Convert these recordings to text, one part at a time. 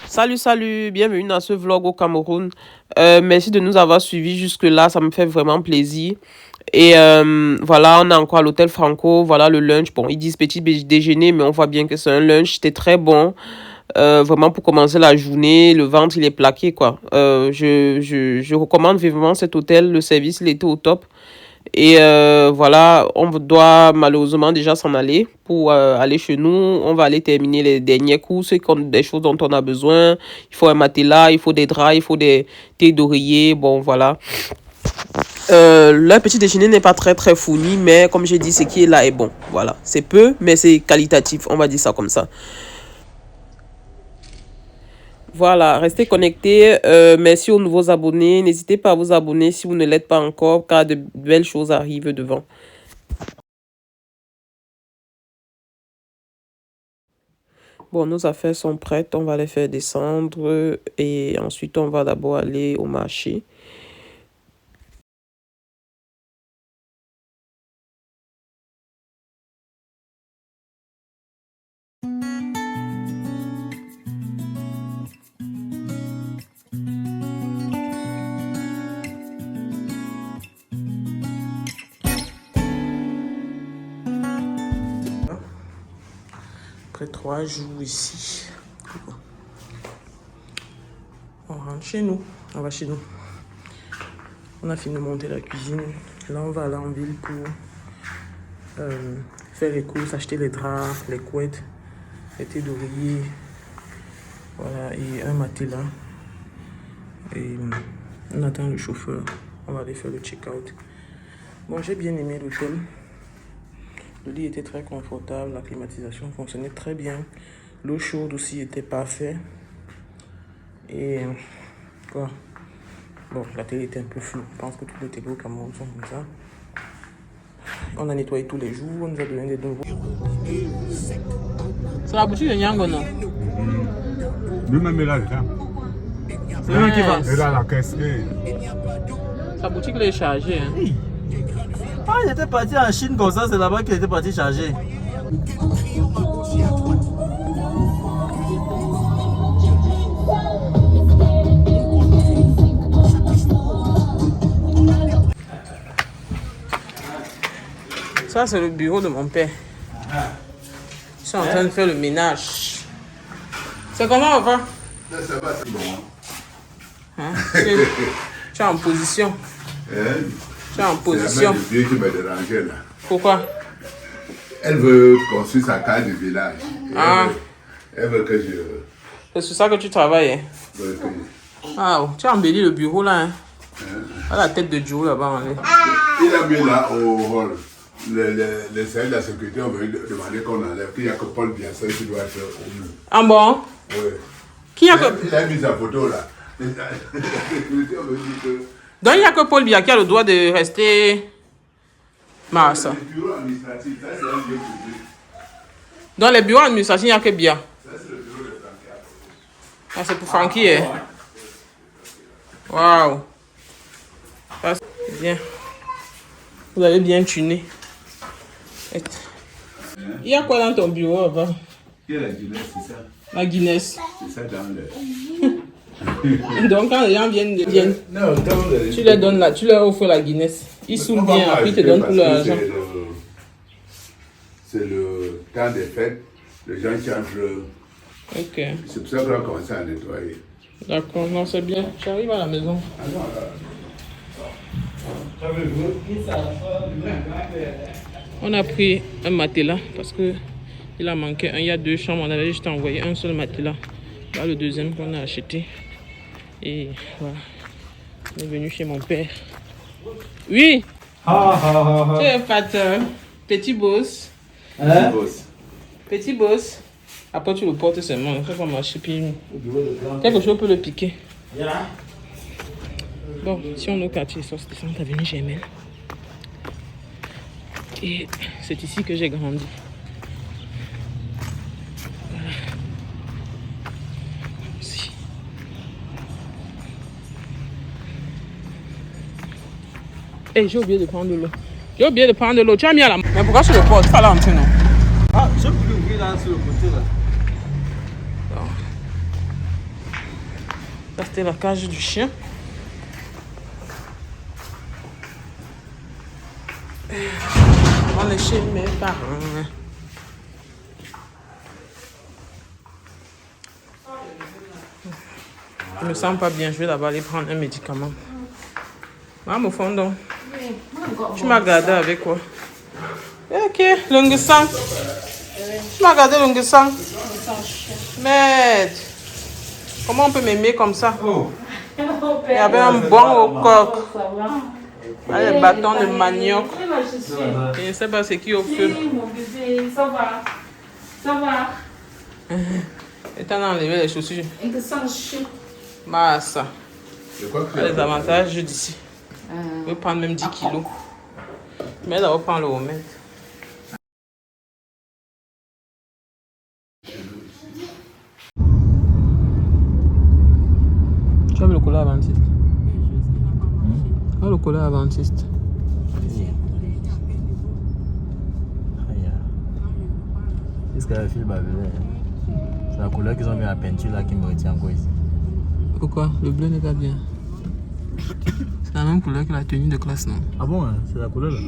Salut, salut, bienvenue dans ce vlog au Cameroun. Merci de nous avoir suivis jusque-là, ça me fait vraiment plaisir. Et voilà, on est encore à l'hôtel Franco, voilà le lunch. Bon, ils disent petit déjeuner, mais on voit bien que c'est un lunch, c'était très bon. Vraiment pour commencer la journée, le ventre il est plaqué quoi. Je recommande vivement cet hôtel, le service il était au top. Et voilà, on doit malheureusement déjà s'en aller pour aller chez nous. On va aller terminer les dernières courses, des choses dont on a besoin. Il faut un matelas, il faut des draps, il faut des thés d'oreiller. Bon, voilà. Le petit déjeuner n'est pas très fourni, mais comme j'ai dit, ce qui est là est bon. Voilà, c'est peu, mais c'est qualitatif. On va dire ça comme ça. Voilà, restez connectés. Merci aux nouveaux abonnés. N'hésitez pas à vous abonner si vous ne l'êtes pas encore, car de belles choses arrivent devant. Bon, nos affaires sont prêtes. On va les faire descendre et ensuite, on va d'abord aller au marché. Après 3 jours ici, on rentre chez nous. On va chez nous. On a fini de monter la cuisine. Là, on va aller en ville pour faire les courses, acheter les draps, les couettes, les thés d'oreiller. Voilà, et un matelas. Et on attend le chauffeur. On va aller faire le check-out. Bon, j'ai bien aimé l'hôtel. Le lit était très confortable, la climatisation fonctionnait très bien. L'eau chaude aussi était parfaite. Et quoi? Bon, la télé était un peu floue. Je pense que toutes les télés au Cameroun sont comme ça. On a nettoyé tous les jours, on nous a donné des nouveaux. C'est la boutique de Nyango, non? Lui-même, il a déjà. C'est lui qui va. Il a la caisse. Sa boutique elle est chargée. Hein. Oui. Ah, il était parti en Chine comme ça, c'est là-bas qu'il était parti charger. Ça, c'est le bureau de mon père. Ils sont en train de faire le ménage. C'est comment, papa? Ça va, c'est bon. Hein? Tu es en position. Tu es en position. C'est la mère de Dieu qui m'a dérangé là. Pourquoi? Elle veut construire sa case de village. Elle veut que je... C'est sur ça que tu travailles. Hein? Ah, tu as embelli le bureau là. Hein? À la tête de Joe là-bas. Il a mis là au hall. Les services de la sécurité ont venu demander qu'on enlève, qu'il n'y a que Paul Biasson qui doit être au mur. Ah bon? Oui. Qui a Il a mis sa photo là. La sécurité ont venu dire que... Donc il n'y a que Paul Biya qui a le droit de rester Mars. Le bureau administratif, ça c'est un lieu public. Dans les bureaux administratifs, il n'y a que Biya. Ça c'est le bureau de Francky. Ah, c'est pour Francky. Hein? Waouh. Ça c'est bien. Vous avez bien tuné. Il y a quoi dans ton bureau avant? Il y a la Guinness, c'est ça? La Guinness. C'est ça dans le... Donc quand les gens viennent, Non, dans le... tu leur donnes là, tu leur offres la Guinness. Ils saoulent bien, après ils te donnent tout leur argent. C'est le temps des fêtes, les gens changent. Ok. C'est pour ça qu'on a commencé à nettoyer. D'accord, non c'est bien. J'arrive à la maison. On a pris un matelas parce que il a manqué un. Il y a 2 chambres, on avait juste envoyé un seul matelas. Là le deuxième qu'on a acheté. Et voilà. On est venu chez mon père. Oui. Tu es pateur. Petit boss. Hein? Petit boss. Après tu le portes seulement. Il faut pas marcher. Puis quelque chose peut le piquer. Bon, si on est au quartier, ça c'est Santa Avenue Germaine. Et c'est ici que j'ai grandi. Voilà. Ici. Hey, j'ai oublié de prendre de l'eau. J'ai oublié de prendre de l'eau. Tu as mis à la main. Mais pourquoi tu le portes? Tu vas l'entrer, non? Ah, je peux ouvrir là sur le côté là. Ça, c'était la cage du chien. On est chez mes parents. Je me sens pas bien, je vais d'abord aller prendre un médicament. Ah, mon fondon. Tu m'as gardé avec quoi? Ok, longue sang. Tu m'as gardé longue sang. Merde. Comment on peut m'aimer comme ça? Il y avait un bon au coq. Ah, les bâtons de manioc. Je ne sais pas c'est qui au feu. Mon bébé, ça va. Ça va. Et t'en as enlevé les chaussures. Et que ça chaud. Bah, ça. Les avantages d'ici. Je vais prendre même 10 kilos. Mais là, on prend le remède. Tu as le cola adventiste? Ah, le cola adventiste. Qu'est-ce qu'elle a fait, c'est la couleur qu'ils ont mis à la peinture là qui me retient encore ici. Pourquoi? Le bleu n'est pas bien. C'est la même couleur que la tenue de classe, non? Ah bon, hein? C'est la couleur là?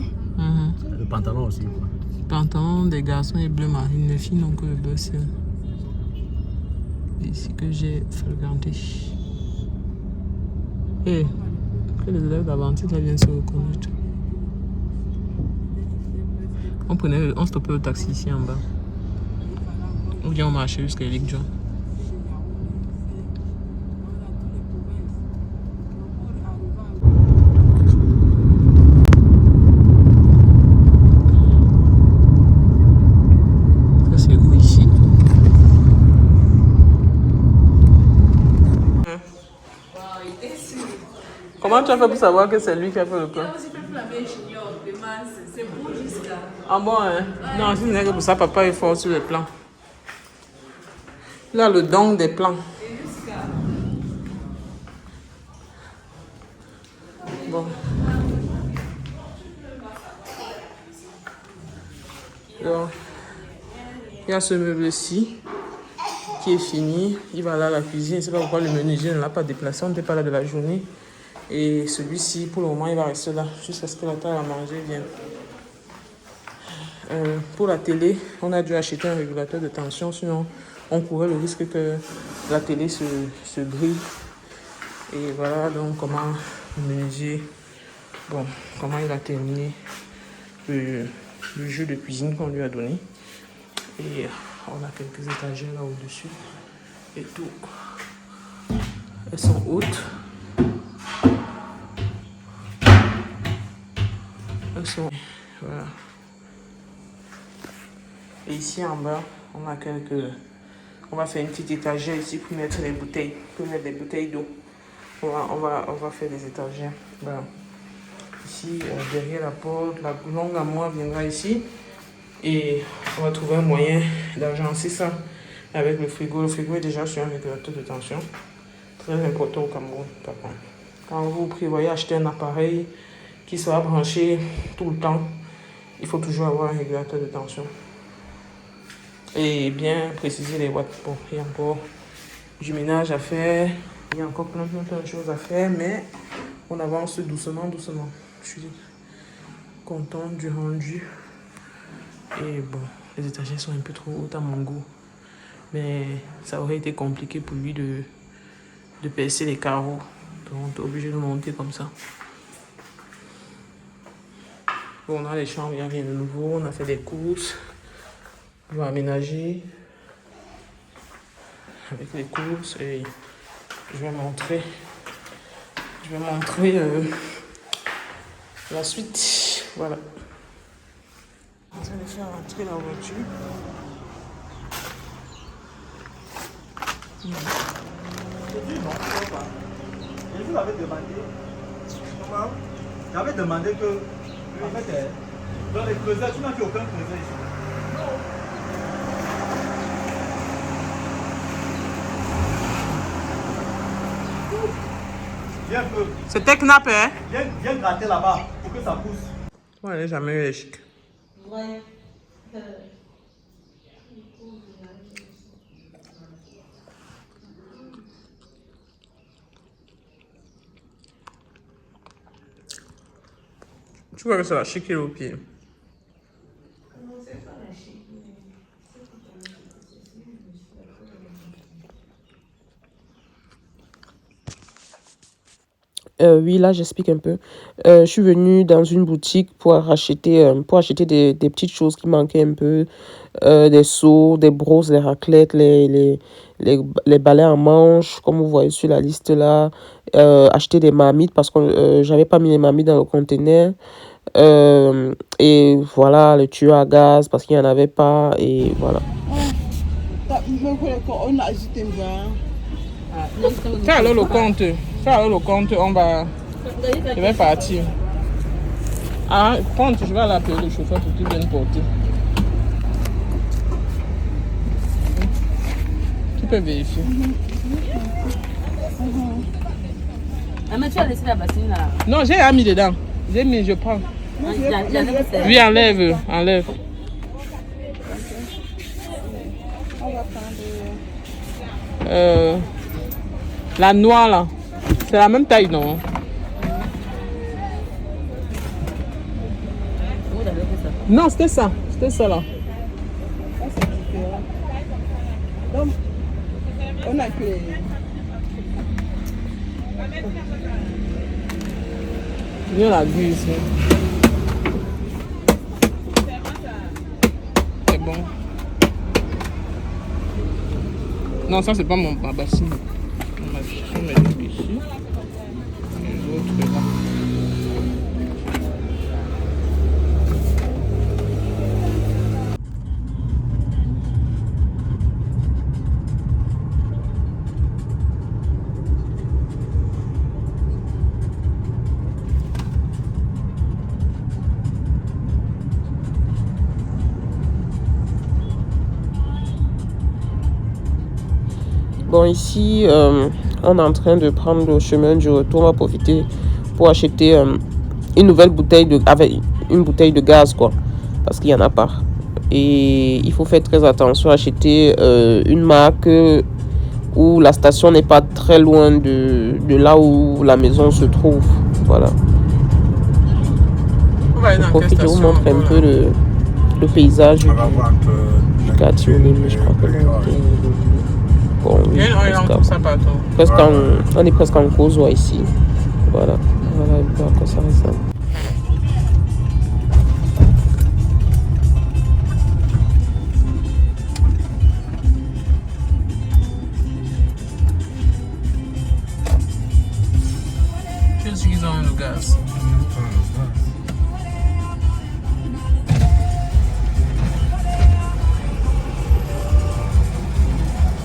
Le pantalon aussi. Quoi. Le pantalon des garçons est bleu marine, les filles n'ont que le bleu ciel. Ici que j'ai fréquenté. Et que les élèves d'Aventis là viennent se reconnaître. On stoppait le taxi ici en bas. Ou bien on marchait jusqu'à Elick John. Ça c'est où ici? Comment tu as fait pour savoir que c'est lui qui a fait le plan? Ah bon, hein? Non, si ce n'est que pour ça, papa est fort sur les plans. Il a le don des plans. Bon. Alors, il y a ce meuble-ci qui est fini. Il va là à la cuisine. Je ne sais pas pourquoi le menuisier ne l'a pas déplacé. On n'était pas là de la journée. Et celui-ci, pour le moment, il va rester là jusqu'à ce que la table à manger vienne. Pour la télé, on a dû acheter un régulateur de tension, sinon on courait le risque que la télé se brille. Et voilà donc comment le menuisier, bon, comment il a terminé le jeu de cuisine qu'on lui a donné. Et on a quelques étagères là au-dessus et tout. Elles sont hautes. Elles sont... Voilà. Et ici en bas, on a quelques... On va faire une petite étagère ici pour mettre les bouteilles, pour mettre des bouteilles d'eau. On va faire des étagères. Voilà. Ici, derrière la porte, la longue à moi viendra ici. Et on va trouver un moyen d'agencer ça avec le frigo. Le frigo est déjà sur un régulateur de tension. Très important au Cameroun, par contre. Quand vous prévoyez acheter un appareil qui sera branché tout le temps, il faut toujours avoir un régulateur de tension. Et bien préciser les watts. Bon, il y a encore du ménage à faire. Il y a encore plein de choses à faire, mais on avance doucement. Je suis content du rendu. Et bon, les étagères sont un peu trop hautes à mon goût. Mais ça aurait été compliqué pour lui de percer les carreaux. Donc on est obligé de monter comme ça. Bon, on a les chambres, il n'y a rien de nouveau. On a fait des courses. On va aménager avec les courses et je vais montrer la suite. Voilà. On va faire rentrer la voiture. Je vous avais demandé. J'avais demandé que. En fait, dans les creusets, tu n'as fait aucun creuset ici. Viens un peu. C'était Knap, hein? Viens gratter là-bas pour que ça pousse. Ouais, elle n'a jamais eu les chics. Ouais. Tu vois que c'est la chiquille au pied. Oui, là, j'explique un peu. Je suis venue dans une boutique pour acheter des petites choses qui manquaient un peu. Des seaux, des brosses, des raclettes, les balais en manches, comme vous voyez sur la liste là. Acheter des marmites parce que j'avais pas mis les marmites dans le conteneur. Et voilà, le tuyau à gaz parce qu'il n'y en avait pas. Et voilà. Fais alors le compte. Fais alors le compte, on va... Je vais partir. Ah, compte, je vais aller appeler le chauffeur pour qu'il vienne porter. Tu peux vérifier. Ah, mais tu as laissé la bassine là. Non, j'ai mis dedans. J'ai mis, je prends. Oui, enlève, enlève. La noire là, c'est la même taille, non? Non, c'était ça là. Donc, on a que Viens la vue ici. C'est bon. Non, ça c'est pas ma bassine. On va chercher mes trucs ici. Et l'autre là. Bon, ici, on est en train de prendre le chemin du retour. On va profiter pour acheter une nouvelle bouteille avec une bouteille de gaz, quoi. Parce qu'il n'y en a pas. Et il faut faire très attention à acheter une marque où la station n'est pas très loin de là où la maison se trouve. Voilà. Je profite, je vous montre un peu le paysage du quartier. Je crois que bon, oui, on est presque en causois ici. Voilà un peu à quoi ça ressemble. Qu'est-ce qu'ils ont le gaz?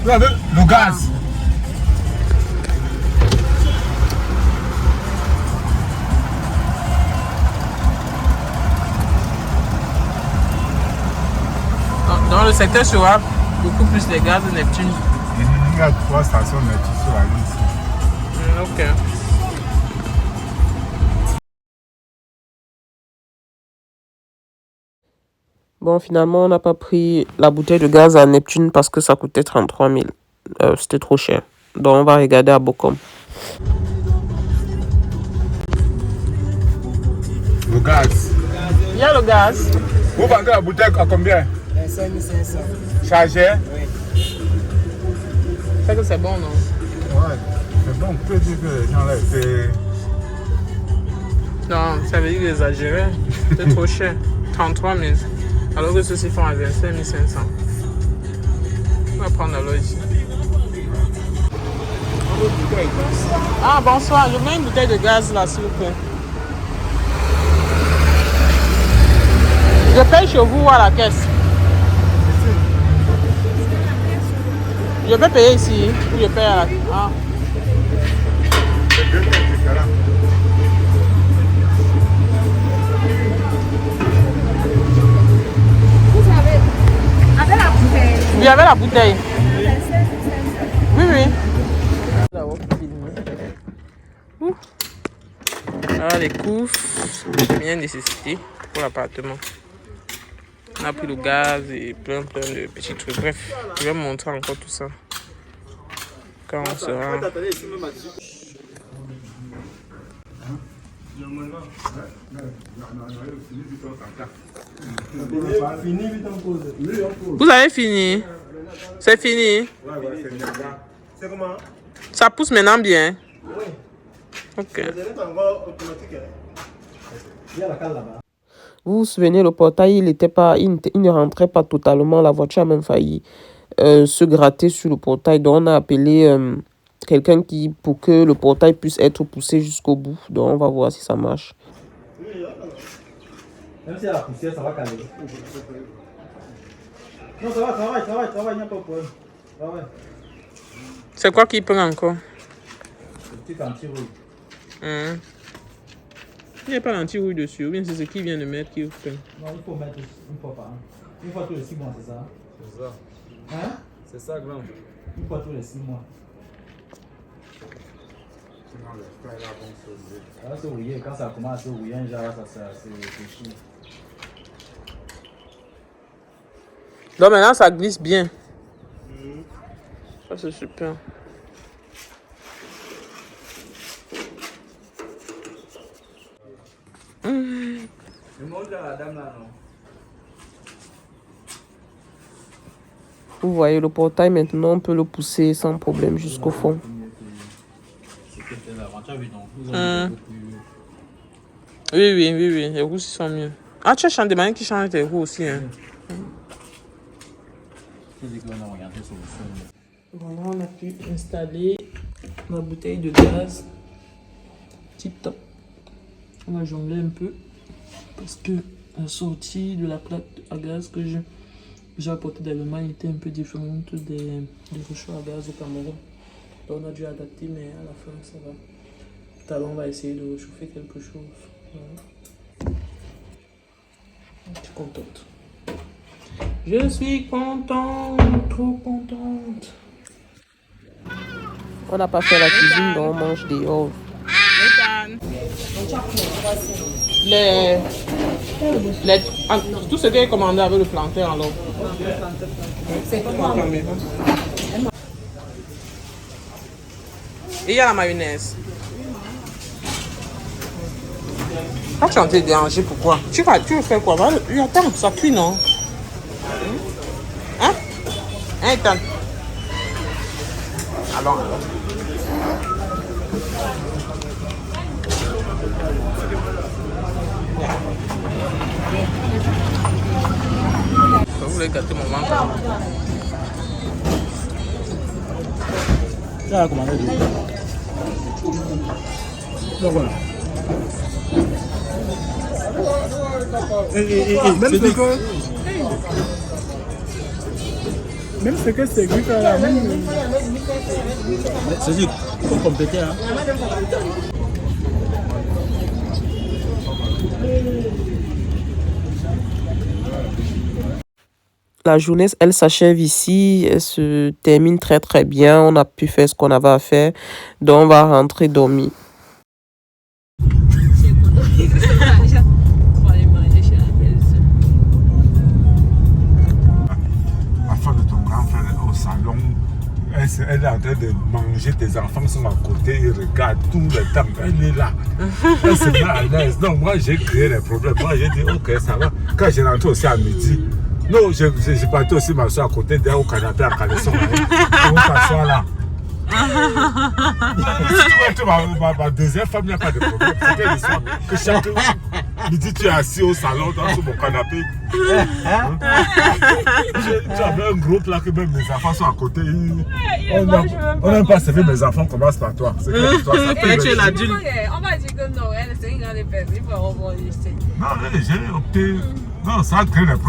Le gaz. Dans le secteur sera beaucoup plus de gaz de Neptune. Il y a 3 stations Neptune sur la liste. Ok. Bon, finalement, on n'a pas pris la bouteille de gaz à Neptune parce que ça coûtait 33 000. C'était trop cher. Donc, on va regarder à Bokom. Le gaz. Il y a le gaz. Vous vendez la bouteille à combien? 5500. Chargé? Oui. C'est que c'est bon, non? Ouais. C'est bon, on peut dire que les gens là étaient... Non, ça veut dire qu'ils exagéraient. C'est trop cher. 33 000. Alors que ceux-ci font à 25 500. On va prendre alors ici. Ah, bonsoir. Je mets une bouteille de gaz là, s'il vous plaît. Je paye chez vous ou à la caisse? Je peux payer ici ou je paye à la caisse? Ah. Vous avez avec la bouteille. Oui, avec la bouteille. Oui, oui. Ah, les courses, bien nécessité pour l'appartement. On a pris le gaz et plein de petits trucs. Bref, je vais montrer encore tout ça quand on sera. normalement. Fini vite en pause. Oui, en pause. Vous avez fini? C'est fini? Ouais, c'est bien. C'est comment? Ça pousse maintenant bien? Oui. Ok. C'est encore automatique. Il y a la cale là-bas. Vous vous souvenez, le portail, il ne rentrait pas totalement. La voiture a même failli se gratter sur le portail. Donc, on a appelé quelqu'un pour que le portail puisse être poussé jusqu'au bout. Donc, on va voir si ça marche. Même si y a la poussière, ça va caler. Non, ça va, travaille, il n'y a pas de problème. Travaille. C'est quoi qui prend encore? Le petit anti-rouille. Il n'y a pas l'anti-rouille dessus, ou bien c'est ce qu'il vient de mettre qui prend. Non, il faut mettre une fois par an. Une fois tous les 6 mois, c'est ça? C'est ça. Hein? C'est ça, grand. Une fois tous les 6 mois. Ça va se rouiller. Quand ça commence à se rouiller, un genre, c'est chiant. Donc maintenant, ça glisse bien. Ça, c'est super. Je montre à la dame là, non? Vous voyez le portail maintenant, on peut le pousser sans problème jusqu'au fond. Oui, les roues sont mieux. Ah, tu as des manières qui changent tes roues aussi. Hein. Voilà, on a pu installer la bouteille de gaz. Tip top. On va jongler un peu parce que la sortie de la plaque à gaz que j'ai apportée d'Allemagne était un peu différente des réchauds à gaz au Cameroun. Donc on a dû adapter, mais à la fin ça va. Tout à l'heure on va essayer de réchauffer quelque chose. Voilà. Je suis contente. Je suis contente, trop contente. On n'a pas fait la cuisine, donc on mange dehors. Tout ce qui est commandé avec le plantain alors. C'est quoi? Et il y a la mayonnaise. Ah, tu as été dérangé, pourquoi? Tu veux faire quoi? Attends, ça cuit, non? Hein? Attends. Alors. Vous voulez gâter mon ventre? Ça va commander du. Donc voilà. Même ce que c'est grillé là, même. C'est du faut compléter, hein. La journée, elle s'achève ici, elle se termine très très bien. On a pu faire ce qu'on avait à faire, donc on va rentrer dormir. La femme de ton grand frère est au salon. Elle est en train de manger, tes enfants sont à côté, ils regardent tout le temps. Elle est là. Elle se met à l'aise. Donc moi j'ai créé les problèmes. Moi j'ai dit ok ça va. Quand j'ai rentré aussi à midi, non, j'ai parti aussi m'asseoir à côté d'elle au canapé à caleçon. On va s'asseoir là. Si tu vois ma deuxième femme, il n'y a pas de problème. C'est quelle histoire que chaque midi tu es assis au salon sur mon canapé. Tu avais un groupe là que même mes enfants sont à côté. On n'aime pas servir mes enfants, commence par toi. C'est quelle histoire ça? Et tu es l'adulte. On va dire que non, elle est une grande personne, il faut rebondir. Non, j'ai opté. Non, ça crée des problèmes.